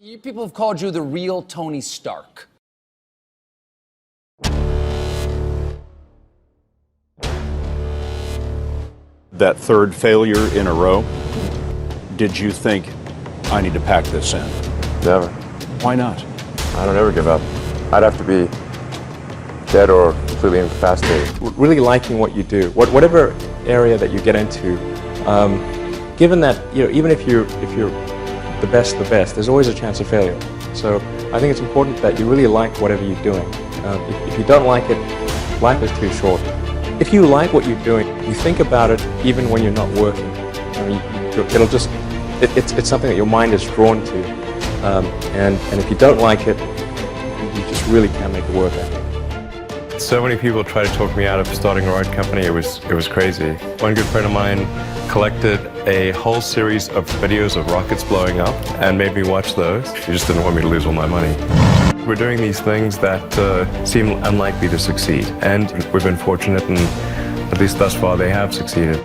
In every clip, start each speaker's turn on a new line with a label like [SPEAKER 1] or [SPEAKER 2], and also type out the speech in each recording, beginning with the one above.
[SPEAKER 1] You people have called you the real Tony Stark.
[SPEAKER 2] That third failure in a row, did you think, I need to pack this in?
[SPEAKER 3] Never.
[SPEAKER 2] Why not?
[SPEAKER 3] I don't ever give up. I'd have to be dead or completely incapacitated.
[SPEAKER 4] Really liking what you do, whatever area that you get into, given that even if you're the best, there's always a chance of failure. So I think it's important that you really like whatever you're doing. If you don't like it, life is too short. If you like what you're doing, you think about it even when you're not working. I mean, it's something that your mind is drawn to, and if you don't like it, you just really can't make it work, I think.
[SPEAKER 5] So many people try to talk me out of starting a ride company. It was crazy. One good friend of mine collected a whole series of videos of rockets blowing up and made me watch those. He just didn't want me to lose all my money. We're doing these things that seem unlikely to succeed, and we've been fortunate, and at least thus far they have succeeded.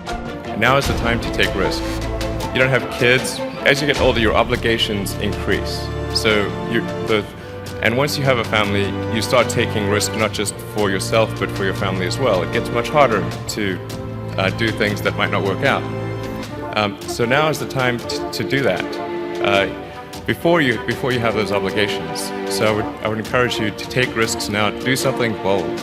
[SPEAKER 5] Now is the time to take risks. You don't have kids. As you get older, your obligations increase. And once you have a family, you start taking risks not just for yourself, but for your family as well. It gets much harder to do things that might not work out. So now is the time to do that before you have those obligations. So I would encourage you to take risks now. Do something bold.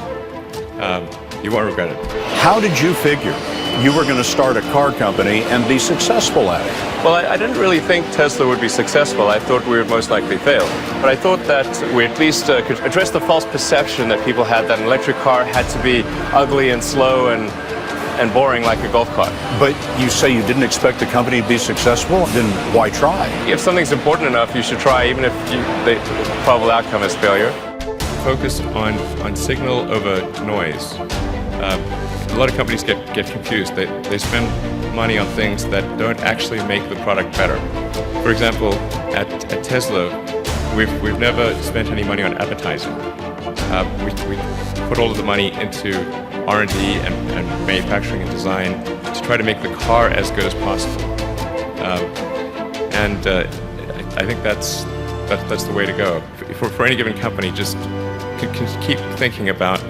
[SPEAKER 5] You won't regret it.
[SPEAKER 2] How did you figure you were going to start a car company and be successful at it?
[SPEAKER 5] Well, I didn't really think Tesla would be successful. I thought we would most likely fail. But I thought that we at least could address the false perception that people had that an electric car had to be ugly and slow and boring like a golf cart.
[SPEAKER 2] But you say you didn't expect the company to be successful, then why try?
[SPEAKER 5] If something's important enough, you should try, even if the probable outcome is failure. Focus on signal over noise. A lot of companies get confused. They spend money on things that don't actually make the product better. For example, at Tesla, we've never spent any money on advertising. We put all of the money into R&D and manufacturing and design to try to make the car as good as possible. I think that's the way to go. For any given company, just keep thinking about,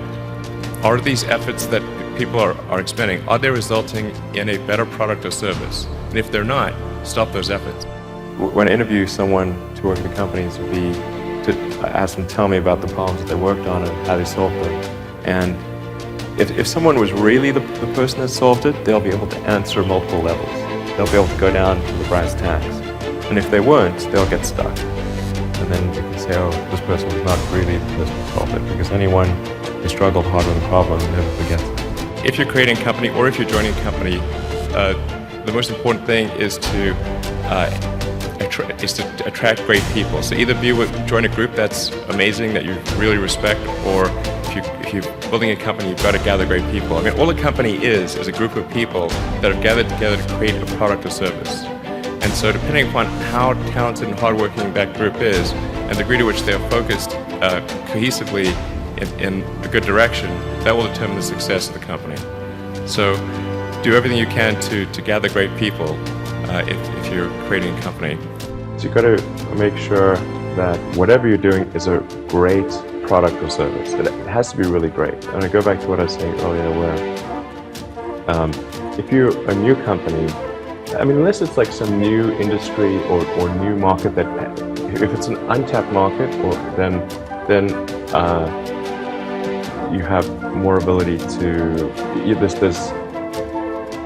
[SPEAKER 5] are these efforts that people are expending, are they resulting in a better product or service? And if they're not, stop those efforts.
[SPEAKER 4] When I interview someone to work at companies, would be to ask them to tell me about the problems that they worked on and how they solved them. And if someone was really the person that solved it, they'll be able to answer multiple levels. They'll be able to go down to the brass tacks. And if they weren't, they'll get stuck. And then you can say, oh, this person was not really the person who solved it, because anyone who struggled hard with a problem never forgets it.
[SPEAKER 5] If you're creating a company or if you're joining a company, the most important thing is to attract great people. So either join a group that's amazing, that you really respect, or if you're building a company, you've got to gather great people. I mean, all a company is a group of people that have gathered together to create a product or service. And so depending upon how talented and hardworking that group is, and the degree to which they are focused cohesively in a good direction, that will determine the success of the company. So do everything you can to gather great people if you're creating a company.
[SPEAKER 4] So you've got to make sure that whatever you're doing is a great product or service. It has to be really great. And I go back to what I was saying earlier, where if you're a new company, I mean, unless it's like some new industry or new market that, if it's an untapped market, then you have more ability to,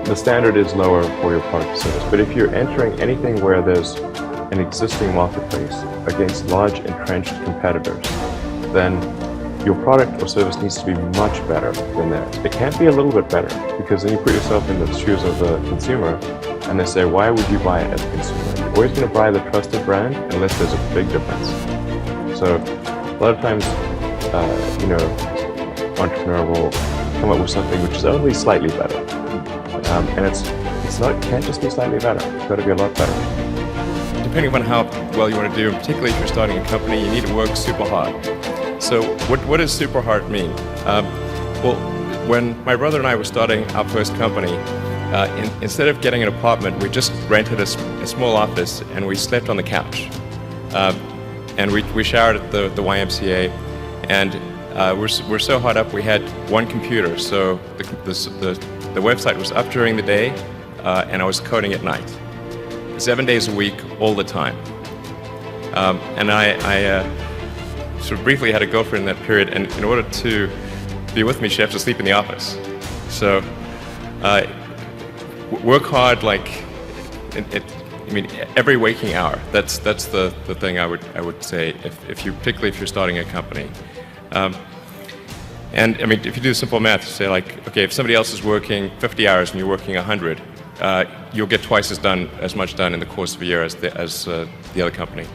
[SPEAKER 4] the standard is lower for your product or service. But if you're entering anything where there's an existing marketplace against large entrenched competitors, then your product or service needs to be much better than that. It can't be a little bit better, because then you put yourself in the shoes of the consumer and they say, why would you buy it as a consumer? You're always going to buy the trusted brand unless there's a big difference. So a lot of times, entrepreneur will come up with something which is only slightly better. And it can't just be slightly better. It's got to be a lot better.
[SPEAKER 5] Depending on how well you want to do, particularly if you're starting a company, you need to work super hard. So what does super hard mean? Well, when my brother and I were starting our first company, instead of getting an apartment, we just rented a small office and we slept on the couch. and we showered at the YMCA, and we're so hot up we had one computer, so the website was up during the day, and I was coding at night, 7 days a week, all the time. And I sort of briefly had a girlfriend in that period, and in order to be with me, she had to sleep in the office. So work hard, like I mean, every waking hour. That's the thing I would say, particularly if you're starting a company. And I mean, if you do simple math, you say like, okay, if somebody else is working 50 hours and you're working 100, you'll get twice as much done in the course of a year as the other company.